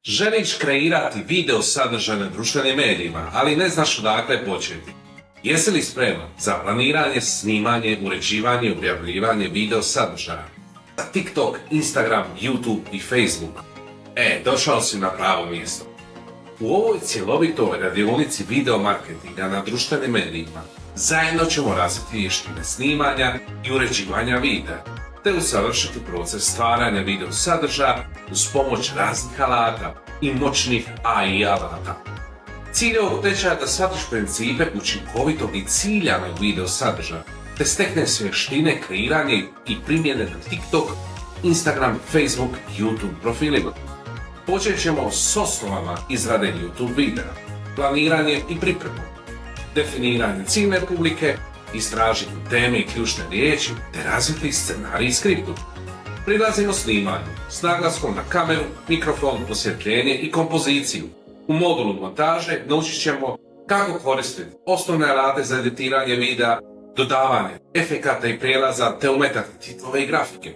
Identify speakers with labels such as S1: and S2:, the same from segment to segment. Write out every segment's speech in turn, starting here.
S1: Želiš kreirati video sadržaj na društvenim medijima, ali ne znaš odakle početi. Jesi li spreman za planiranje, snimanje, uređivanje i objavljivanje video sadržaja? Za TikTok, Instagram, YouTube i Facebook. Došao si na pravo mjesto. U ovoj cjelovitoj radionici video marketinga na društvenim medijima zajedno ćemo razviti vještine snimanja i uređivanja videa, te usavršiti proces stvaranja video sadržaja uz pomoć raznih alata i moćnih AI alata. Cilj ovog tečaja je da shvatiš principe učinkovitog i ciljanog video sadržaja, te stekneš vještine kreiranja i primjene na TikTok, Instagram, Facebook i YouTube profilima. Počet ćemo s osnovama izrade YouTube videa, planiranje i pripremu, definiranje ciljne publike, istražiti teme i ključne riječi, te razviti scenarij i skriptu. Prilazimo snimanju s naglaskom na kameru, mikrofon, osvjetljenje i kompoziciju. U modulu montaže naučit ćemo kako koristiti osnovne alate za editiranje videa, dodavanje efekata i prijelaza, te umetati titlove i grafike.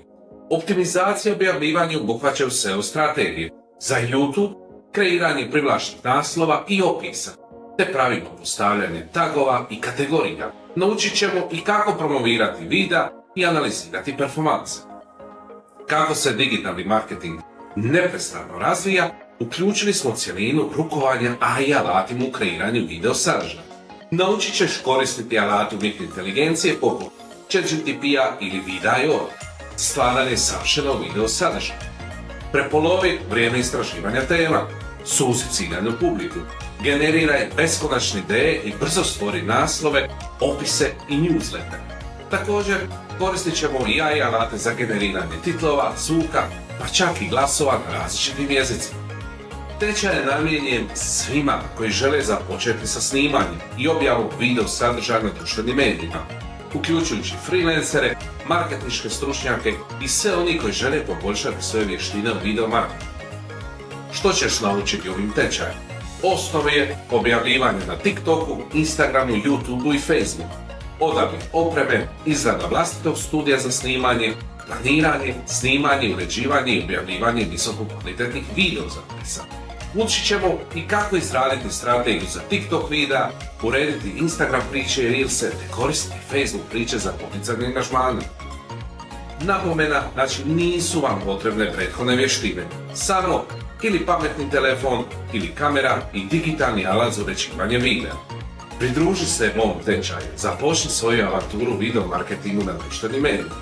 S1: Optimizacija i objavljivanje obuhvaćaju SEO strategije za YouTube, kreiranje privlačnih naslova i opisa, te pravilno postavljanje tagova i kategorija. Naučit ćemo i kako promovirati videa i analizirati performanse. Kako se digitalni marketing neprestano razvija, uključili smo cjelinu rukovanja AI alatima u kreiranju video sadržaja. Naučit ćeš koristiti alatu umjetne inteligencije poput ChatGPT-a ili Vida.io, stvaranje savršenog video sadržaja. Prepolovi vrijeme istraživanja tema, suzi ciljanju publiku, generiraj beskonačne ideje i brzo stvori naslove, opise i newsletter. Također, koristit ćemo i AI alate za generiranje titlova, zvuka, pa čak i glasova na različitim jezicima. Tečaj je namijenjen svima koji žele započeti sa snimanjem i objavom video sadržaja na društvenim medijima, uključujući freelancere, marketinške stručnjake i sve oni koji žele poboljšati svoje vještine u video marketingu. Što ćeš naučiti ovim tečajem? Osnove je objavljivanje na TikToku, Instagramu, YouTubeu i Facebooku, odabir opreme, izrada vlastitog studija za snimanje, planiranje, snimanje, uređivanje i objavljivanje visokokvalitetnih video zapisa. Učit ćemo i kako izraditi strategiju za TikTok videa, urediti Instagram priče i Reelse, te koristiti Facebook priče za poticanje angažmana. Napomena, nisu vam potrebne prethodne vještine, samo ili pametni telefon, ili kamera i digitalni alat za uređivanje videa. Pridruži se mom tečaju, započni svoju avanturu u video marketingu na društvenim medijima.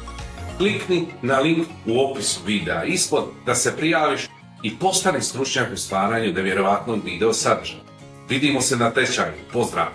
S1: Klikni na link u opisu videa ispod da se prijaviš i postani stručnjak u stvaranju nevjerojatnog video sadržaja. Vidimo se na tečaju, pozdrav!